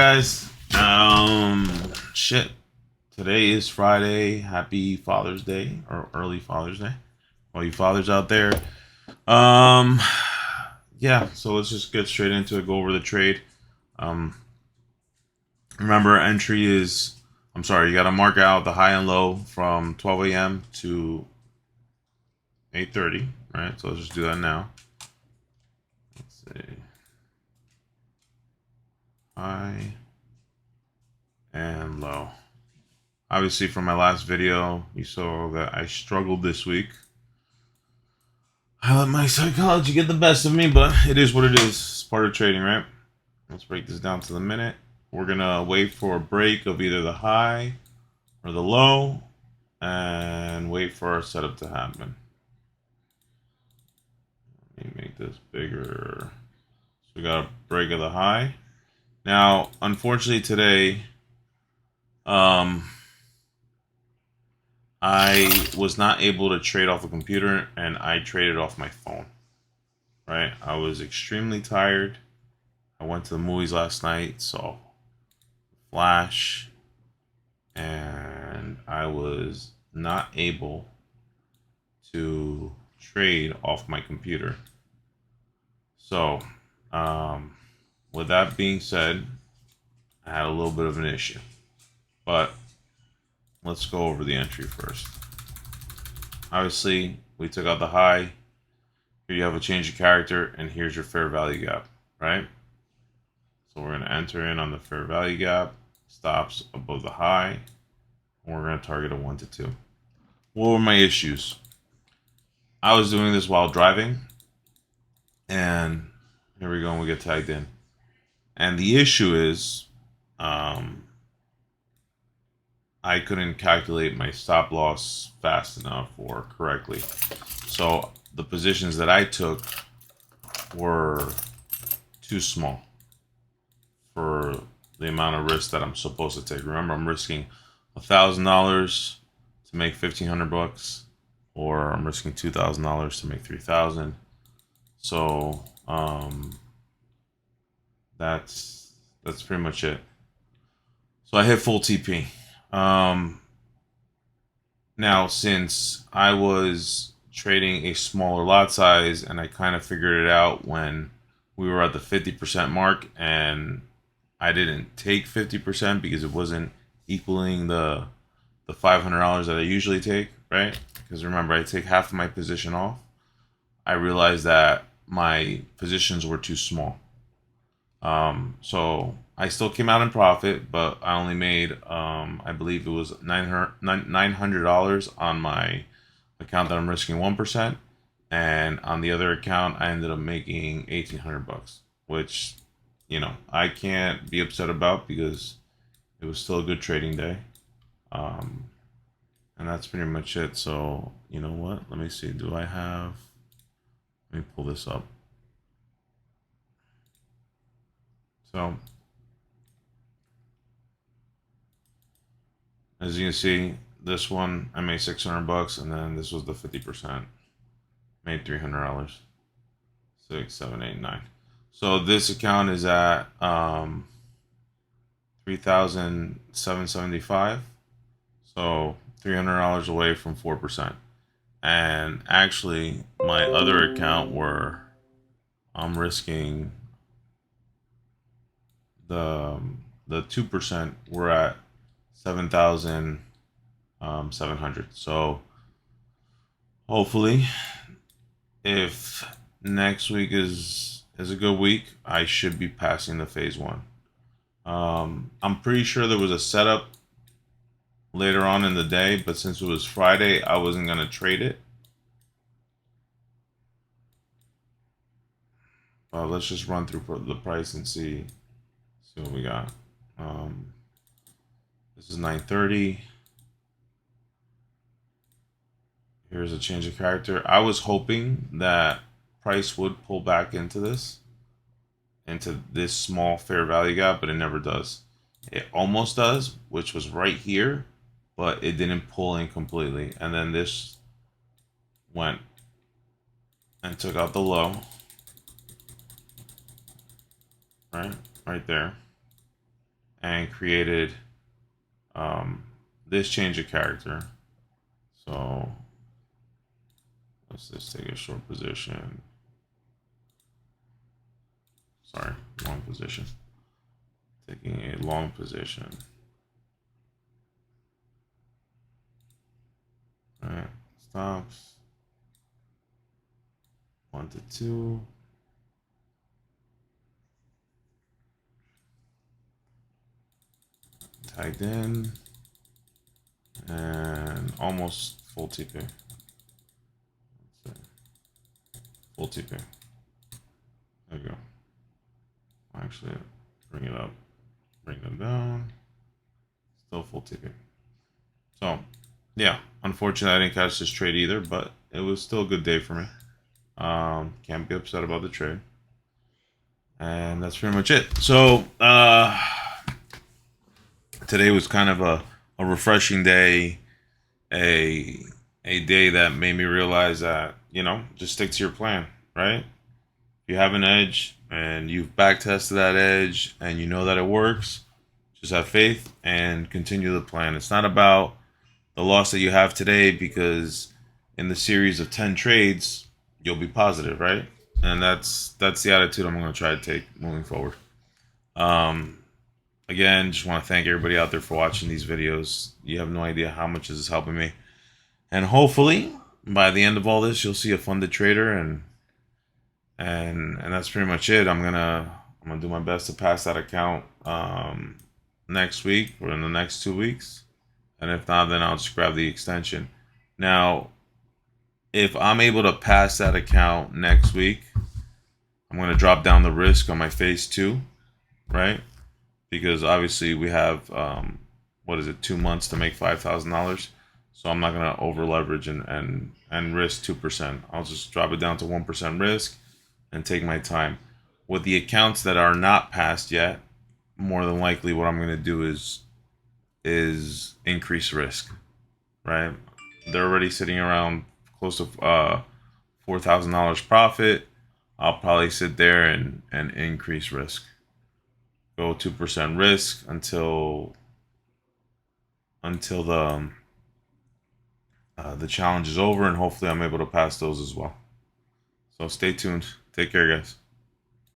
guys? Shit. Today is Friday. Happy Father's Day or early Father's Day. All you fathers out there. Um, yeah. So let's just get straight into it. Go over the trade. Um, remember entry is. I'm sorry. You got to mark out the high and low from 12 a.m. to 8:30. Right. So let's just do that now. Let's see. High and low. Obviously, from my last video, you saw that I struggled this week. I let my psychology get the best of me, but it is what it is. It's part of trading, right? Let's break this down to the minute. We're going to wait for a break of either the high or the low and wait for our setup to happen. Let me make this bigger. So we got a break of the high. Now, unfortunately today, I was not able to trade off a computer and I traded off my phone. Right? I was extremely tired. I went to the movies last night, saw Flash, and I was not able to trade off my computer. So, with that being said, I had a little bit of an issue. But let's go over the entry first. Obviously, we took out the high. Here you have a change of character, and here's your fair value gap, right? So we're going to enter in on the fair value gap, stops above the high, and we're going to target a 1 to 2. What were my issues? I was doing this while driving, and here we go, and we get tagged in. And the issue is, I couldn't calculate my stop loss fast enough or correctly. So the positions that I took were too small for the amount of risk that I'm supposed to take. Remember, I'm risking $1,000 to make $1,500, or I'm risking $2,000 to make $3,000. So that's pretty much it. So I hit full TP. Now, since I was trading a smaller lot size and I kind of figured it out when we were at the 50% mark, and I didn't take 50% because it wasn't equaling the $500 that I usually take, right? Because remember, I take half of my position off. I realized that my positions were too small. So I still came out in profit, but I only made, I believe it was $900 on my account that I'm risking 1%. And on the other account, I ended up making $1,800, which, you know, I can't be upset about because it was still a good trading day. And that's pretty much it. So, you know what? Let me see. Do I have, let me pull this up. So, as you can see, this one I made $600, and then this was the 50%. Made $300. 6, 7, 8, 9. So this account is at 3,775. So $300 away from 4%. And actually, my other account where I'm risking the 2%, we're at 7,700. So hopefully, if next week is a good week, I should be passing the phase 1. I'm pretty sure there was a setup later on in the day, but since it was Friday, I wasn't going to trade it. Let's just run through the price and see what we got. This is 9:30. Here's a change of character. I was hoping that price would pull back into this small fair value gap, but it never does. It almost does, which was right here, but it didn't pull in completely. And then this went and took out the low, right there. and created this change of character. So let's just take a short position. Sorry, long position. Taking a long position. All right, stops. 1 to 2. Tagged in. And almost full TP. Full TP. There we go. Actually, bring it up. Bring them down. Still full TP. So, yeah. Unfortunately, I didn't catch this trade either, but it was still a good day for me. Can't be upset about the trade. And that's pretty much it. So, today was kind of a refreshing day, a day that made me realize that, just stick to your plan, right? If you have an edge and you've back tested that edge and you know that it works, just have faith and continue the plan. It's not about the loss that you have today, because in the series of 10 trades, you'll be positive, right? And that's the attitude I'm going to try to take moving forward. Again, just want to thank everybody out there for watching these videos. You have no idea how much this is helping me. And hopefully, by the end of all this, you'll see a funded trader, and that's pretty much it. I'm gonna do my best to pass that account next week or in the next 2 weeks. And if not, then I'll just grab the extension. Now, if I'm able to pass that account next week, I'm going to drop down the risk on my phase 2, right? Because obviously we have, 2 months to make $5,000. So I'm not going to over leverage and risk 2%. I'll just drop it down to 1% risk and take my time. With the accounts that are not passed yet, more than likely what I'm going to do is increase risk, right? They're already sitting around close to $4,000 profit. I'll probably sit there and increase risk. Go 2% risk until the challenge is over, and hopefully I'm able to pass those as well. So stay tuned. Take care, guys.